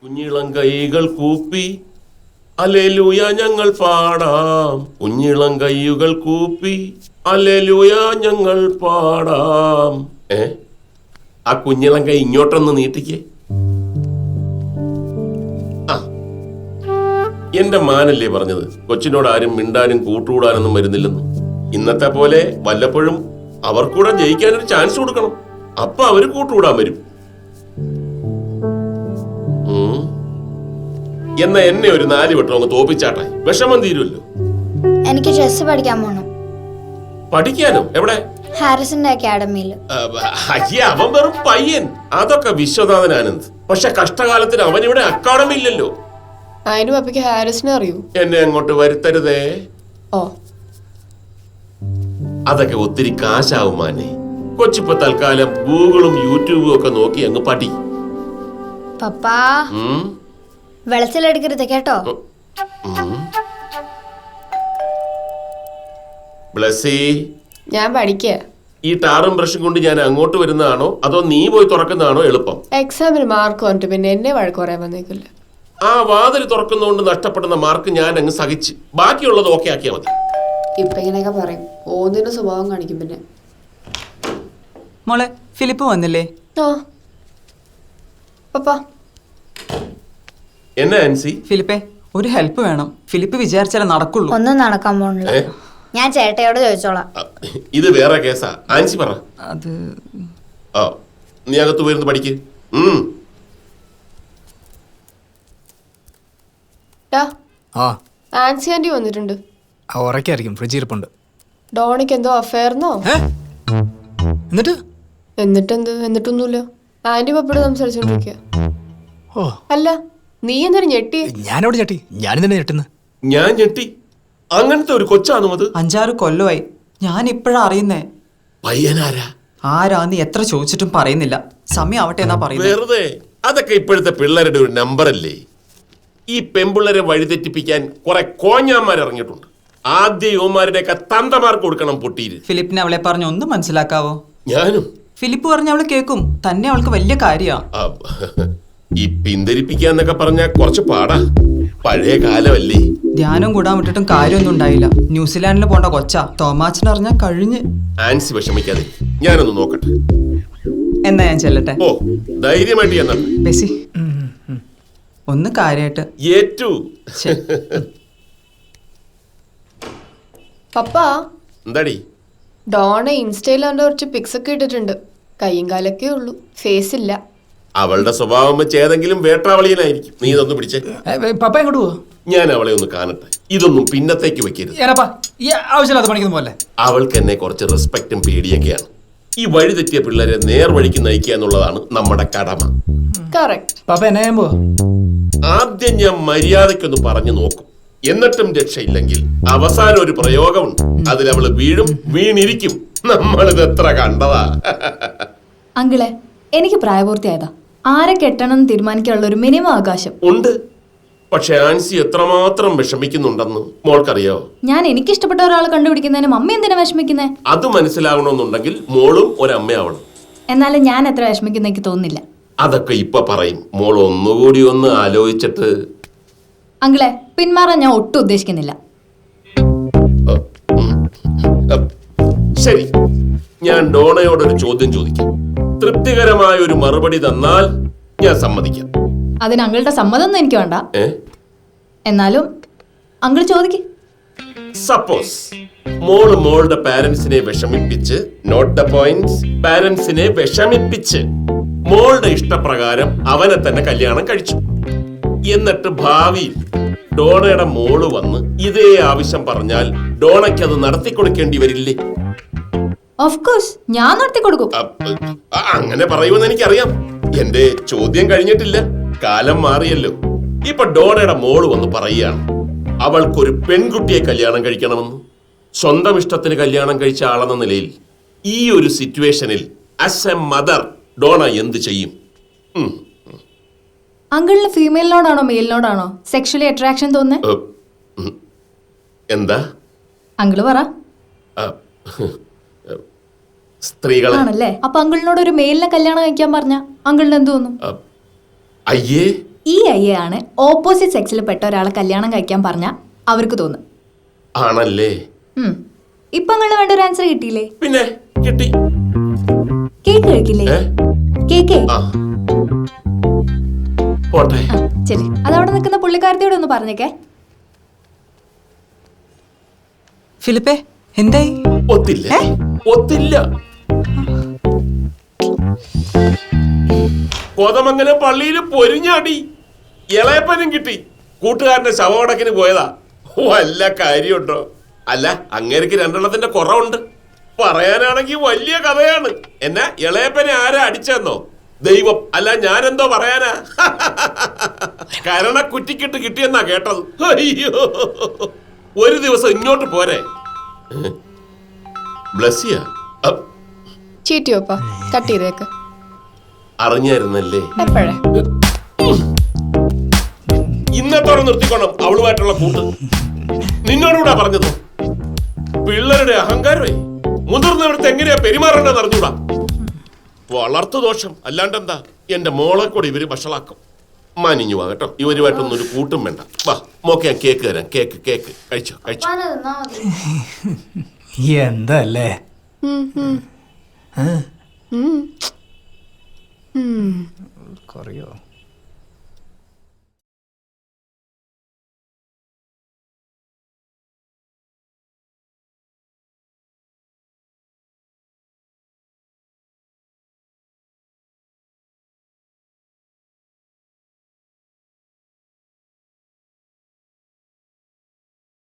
കുഞ്ഞിളം കൈകൾ കൂപ്പി ഹല്ലേലൂയ ഞങ്ങൾ പാടാം. കുഞ്ഞിളം കൈകൾ കൂപ്പി ഹല്ലേലൂയ ഞങ്ങൾ പാടാം. ആ കുഞ്ഞിളം കൈ ഇങ്ങോട്ടൊന്ന് നീട്ടിക്കേ. ആ, എന്റെ മാനല്ലേ പറഞ്ഞത് കൊച്ചിനോട് ആരും മിണ്ടാനും കൂട്ടുകൂടാനൊന്നും വരുന്നില്ലെന്ന്. ഇന്നത്തെ പോലെ വല്ലപ്പോഴും അവർക്കൂടെ ജയിക്കാനൊരു ചാൻസ് കൊടുക്കണം. അപ്പൊ അവര് കൂട്ടുകൂടാൻ വരും. എന്നാ എന്നെ ഒരു 4 വട്ടം അങ്ങ് തോപ്പിച്ചാട്ടെ, വിഷമം തീരുമല്ലോ. എനിക്ക് ചെസ് പഠിക്കാൻ പോണം. പഠിക്കാനോ? എവിടെ? ഹാരിസന്റെ അക്കാഡമിയിൽ. അവൻ വെറും പയ്യൻ. അതൊക്കെ വിശ്വനാഥൻ ആനന്ദ്. പക്ഷെ കഷ്ടകാലത്തിന് അവൻ ഇവിടെ അക്കാഡമി ഇല്ലല്ലോ. അതിനും അപ്പക്ക് ഹാരിസിനെ അറിയൂ? എന്നെ അങ്ങോട്ട് വരുത്തരുതേ. ഓ, അതൊക്കെ ഒത്തിരി കാശാവും മാനെ. കൊച്ചിപ്പോ തൽക്കാലം ഗൂഗിളും യൂട്യൂബും ഒക്കെ നോക്കി അങ്ങ് പഠി. പപ്പാ വെളച്ചിലെടുക്കരുത് കേട്ടോ. ബ്ലസ്സി, ഞാൻ പഠിക്കുക. ഈ ടാറും ബ്രഷും കൊണ്ട് ഞാൻ അങ്ങോട്ട് വരുന്നതാണോ അതോ നീ പോയി തുറക്കുന്നതാണോ എളുപ്പം? എക്സാമിന് മാർക്ക് വന്നിട്ട് പിന്നെ എന്നെ വഴക്ക് പറയാൻ വന്നേക്കില്ല. ആ വാതിൽ തുറക്കുന്നതുകൊണ്ട് നഷ്ടപ്പെടുന്ന മാർക്ക് ഞാൻ അങ്ങ് സഹിച്ച് ബാക്കിയുള്ളത് ഓക്കെ ആക്കിയാൽ മതി. ഇപ്പൊ ഇങ്ങനെയൊക്കെ പറയും, ഓന്നിന്റെ സ്വഭാവം കാണിക്കും. പിന്നെ മോളെ, ഫിലിപ്പ് വന്നില്ലേ? ആ പപ്പാ. എന്നാ ആൻസി? ഫിലിപ്പേ, ഒരു ഹെൽപ്പ് വേണം. ഫിലിപ്പ് വിചാരിച്ചാലേ നടക്കുള്ളൂ. ഒന്നും നടക്കാൻ പോണില്ല. ഞാൻ ചേട്ടയോട് ചോദിച്ചോളാം. ഇത് വേറെ കേസാ. ആൻസി പറ. അത് നീ അകത്ത് പോയിരുന്നു പഠിക്ക്. ആൻസി ആന്റി വന്നിട്ടുണ്ട്. ഉറക്കായിരിക്കും, ഫ്രിഡ്ജ് ഇരിപ്പുണ്ട്. ഡോണിക്ക് എന്തോ അഫയർന്നോ? എന്നിട്ടൊന്നുമില്ല. ആന്റി പപ്പയോട് സംസാരിച്ചോണ്ടിരിക്കുക. ഓ അല്ല, നീ എന്തൊരു ഞെട്ടി? ഞാനവിടെ ഞെട്ടി. ഞാനിന്നെ ഞെട്ടുന്നു. ഞാൻ ഞെട്ടി. അങ്ങനത്തെ ഒരു കൊച്ചാണോ അത്? 5-6 കൊല്ലമായി. ഞാൻ ഇപ്പഴാ അറിയുന്നേ. പയ്യനാരാ? ആരാന്ന് എത്ര ചോദിച്ചിട്ടും പറയുന്നില്ല. സമയം ആവട്ടെ എന്നാ പറയുന്നത്. വെറുതെ. അതൊക്കെ ഇപ്പോഴത്തെ പിള്ളേരുടെ ഒരു നമ്പറല്ലേ. ഈ പെമ്പിള്ളരെ വഴിതെറ്റിപ്പിക്കാൻ കുറെ കോഞ്ഞാന്മാർ ഇറങ്ങിയിട്ടുണ്ട്. ആദ്യ യുവമാരുടെയൊക്കെ തന്തമാർക്ക് കൊടുക്കണം പൊട്ടിയിര്. ഫിലിപ്പിനെ അവളെ പറഞ്ഞ് ഒന്ന് മനസ്സിലാക്കാവോ? ഞാനും. ഫിലിപ്പ് പറഞ്ഞ അവള് കേക്കും. തന്നെ അവൾക്ക് വലിയ കാര്യാ. ഈ പിന്തിരിപ്പിക്കാന്നൊക്കെ പറഞ്ഞ കുറച്ച് പാടാ. പഴയ കാലമല്ലേ. ധ്യാനം കൂടാൻ വിട്ടിട്ടും കാര്യമൊന്നും ഉണ്ടായില്ല. ന്യൂസിലാൻഡിൽ പോണ്ട കൊച്ചാ. തോമാച്ചൻ അറിഞ്ഞാ കഴിഞ്ഞ്. ആൻസി വിഷമിക്കാതെ, ഞാനൊന്ന് നോക്കട്ടെ. എന്നാ ഞാൻ ചെല്ലട്ടെ? ഓ, ധൈര്യമായിട്ട് ഞാൻ ബെസി, ഒന്ന് കാര്യായിട്ട് ഏറ്റു. പപ്പാ, എന്താടി? ഡോണ ഇൻസ്റ്റയിൽ അവന്റെ കുറച്ച് പിക്സ് ഒക്കെ ഇട്ടിട്ടുണ്ട്. കയ്യും കാലൊക്കെ ഉള്ളൂ, ഫേസ് ഇല്ല. അവളുടെ സ്വഭാവം വെച്ച് ഏതെങ്കിലും വേട്ടാവളിയനായിരിക്കും. നീ ഇതൊന്ന് പിടിച്ചേ. പപ്പ എങ്ങോട്ട് പോവാ? ഞാൻ അവളെ ഒന്ന് കാണട്ടെ. ഇതൊന്നും പിന്നത്തേക്ക് വെക്കരുത്. ആവശ്യമില്ലാത്ത പണിക്കൊന്നും പോലെ. അവൾക്ക് എന്നെ കുറച്ച് റെസ്പെക്റ്റും പേടിയൊക്കെയാണ്. ഈ വഴി തെറ്റിയ പിള്ളേരെ നേർവഴിക്ക് നയിക്കുക എന്നുള്ളതാണ് നമ്മുടെ കടമ. കറക്റ്റ്. പപ്പ എന്നെ പോവാ? ആദ്യം ഞാൻ മര്യാദയ്ക്കൊന്ന് പറഞ്ഞു നോക്കും. എന്നിട്ടും രക്ഷയില്ലെങ്കിൽ അവസാനം ഒരു പ്രയോഗമുണ്ട്. അതിൽ അവള് വീണിരിക്കും. നമ്മളിത് എത്ര കണ്ടതാ. അങ്കിളെ, എനിക്ക് പ്രായപൂർത്തിയായതാ. ആരെ കെട്ടണം എന്ന് തീരുമാനിക്കാനുള്ള ഒരു മിനിമം അവകാശം ഉണ്ട്. പക്ഷെ ആൻസി എത്രമാത്രം വിഷമിക്കുന്നുണ്ടെന്ന് മോൾക്കറിയോ? ഞാൻ എനിക്കിഷ്ടപ്പെട്ട ഒരാളെ കണ്ടുപിടിക്കുന്നതിന് മമ്മി എന്തിനാ വിഷമിക്കുന്നേ? അത് മനസ്സിലാവണമെന്നുണ്ടെങ്കിൽ മോളും ഒരമ്മയാവണം. എന്നാലും ഞാൻ എത്ര വിഷമിക്കുന്ന എനിക്ക് തോന്നുന്നില്ല. അതൊക്കെ ഇപ്പൊ പറയും. മോൾ ഒന്നുകൂടി ഒന്ന് ആലോചിച്ചിട്ട്. അങ്കിളെ, പിന്മാറാൻ ഞാൻ ഒട്ടും ഉദ്ദേശിക്കുന്നില്ല. ശരി, ഞാൻ ഡോണയോടൊരു ചോദ്യം ചോദിക്കാം. തൃപ്തികരമായ ഒരു മറുപടി തന്നാൽ ഞാൻ സമ്മതിക്കാം. അതിന് അങ്കിളുടെ സമ്മതമൊന്നും എനിക്ക് വേണ്ട. എന്നാലും അങ്കിൾ ചോദിക്ക്. സപ്പോസ് മോളുടെ പാരന്റ്സിനെ വിഷമിപ്പിച്ച്, നോട്ട് ദ പോയിന്റ്, പാരന്റ്സിനെ വിഷമിപ്പിച്ച് മോളുടെ ഇഷ്ടപ്രകാരം അവനെ തന്നെ കല്യാണം കഴിച്ചു. എന്നിട്ട് ഭാവിയിൽ ഡോണയുടെ മോള് വന്ന് ഇതേ ആവശ്യം പറഞ്ഞാൽ ഡോണയ്ക്ക് അത് നടത്തിക്കൊടുക്കേണ്ടി വരില്ലേ? ഓഫ് കോഴ്സ്, ഞാൻ നടത്തി കൊടുക്കും. അങ്ങനെ പറയുമെന്ന് എനിക്കറിയാം. എന്റെ ചോദ്യം കഴിഞ്ഞിട്ടില്ല. കാലം മാറിയല്ലോ. ഇപ്പൊ ഡോണയുടെ മോള് വന്ന് പറയുകയാണ് അവൾക്കൊരു പെൺകുട്ടിയെ കല്യാണം കഴിക്കണമെന്ന്. സ്വന്തം ഇഷ്ടത്തിന് കല്യാണം കഴിച്ച ആളെന്ന നിലയിൽ ഈ ഒരു സിറ്റുവേഷനിൽ ആസ് എ മദർ ഡോണ എന്ത് ചെയ്യും? അങ്കിളിന് ഫീമെയിലിനോടാണോ മെയിലിനോടാണോ സെക്ഷലി അട്രാക്ഷൻ തോന്നുന്നത്? എന്താ അങ്കിള് പറ. സ്ത്രീകളാണല്ലേ? അപ്പൊ അങ്കിളിനോട് ഒരു മെയിലിനെ കല്യാണം കഴിക്കാൻ പറഞ്ഞ അങ്കിളിന് എന്ത് തോന്നും? അയ്യേ, ഈ അയ്യാണ് ഓപ്പോസിറ്റ് സെക്സിൽ പെട്ട ഒരാളെ കല്യാണം കഴിക്കാൻ പറഞ്ഞാൽ അവർക്ക് തോന്നും. ആണല്ലേ? ഇപ്പൊ നിങ്ങൾ വേണ്ട ഒരു ആൻസർ കിട്ടിയില്ലേ? പിന്നെ കിട്ടി. കേക്ക് കഴിക്കില്ലേ? കേക്ക് ആ പോട്ടെ. ശരി, അതവിടെ നിൽക്കുന്ന പുള്ളിക്കാരത്തിയോട് ഒന്ന് പറഞ്ഞേക്കേ. ഫിലിപ്പേ എന്തായി? ഒത്തില്ല ഒത്തില്ല. കോതമംഗലം പള്ളിയിൽ പൊരിഞ്ഞാടി. ഇളയപ്പനും കിട്ടി. കൂട്ടുകാരന്റെ ശവമടക്കിന് പോയതാ. വല്ല കാര്യമുണ്ടോ? അല്ല, അങ്ങേർക്ക് രണ്ടെണ്ണത്തിന്റെ കുറവുണ്ട്. പറയാനാണെങ്കിൽ വലിയ കഥയാണ്. എന്നാ ഇളയപ്പനെ ആരാ അടിച്ചെന്നോ? ദൈവം. അല്ല ഞാനെന്തോ പറയാനാ. കരണ കുറ്റിക്കിട്ട് കിട്ടിയെന്നാ കേട്ടത്. അയ്യോ, ഒരു ദിവസം ഇങ്ങോട്ട് പോരെ. ബ്ലസ്സിയ ചീറ്റിയോപ്പാ, കട്ട് ചെയ്തേക്ക്. അറിഞ്ഞായിരുന്നല്ലേ? എപ്പോഴേ? ഇന്നത്തോടെ നിർത്തിക്കോണം അവളുമായിട്ടുള്ള കൂട്ട്. നിന്നോടുകൂടാ പറഞ്ഞത്. പിള്ളേരുടെ അഹങ്കാരമേ. മുതിർന്നവർക്ക് എങ്ങനെയാ പെരുമാറേണ്ടത് അറിഞ്ഞൂടാ. വളർത്തു ദോഷം അല്ലാണ്ടെന്താ. എന്റെ മോളെ കൂടെ ഇവര് വഷളാക്കും. മാനിഞ്ഞു വാ കേട്ടോ. ഇവരുമായിട്ടൊന്നും ഒരു കൂട്ടും വേണ്ട. വാ മോക്കെ, ഞാൻ കേക്ക് തരാം. കേക്ക് കേക്ക് കഴിച്ചോ കഴിച്ചോ. എന്താ അല്ലേ? കുറയോ?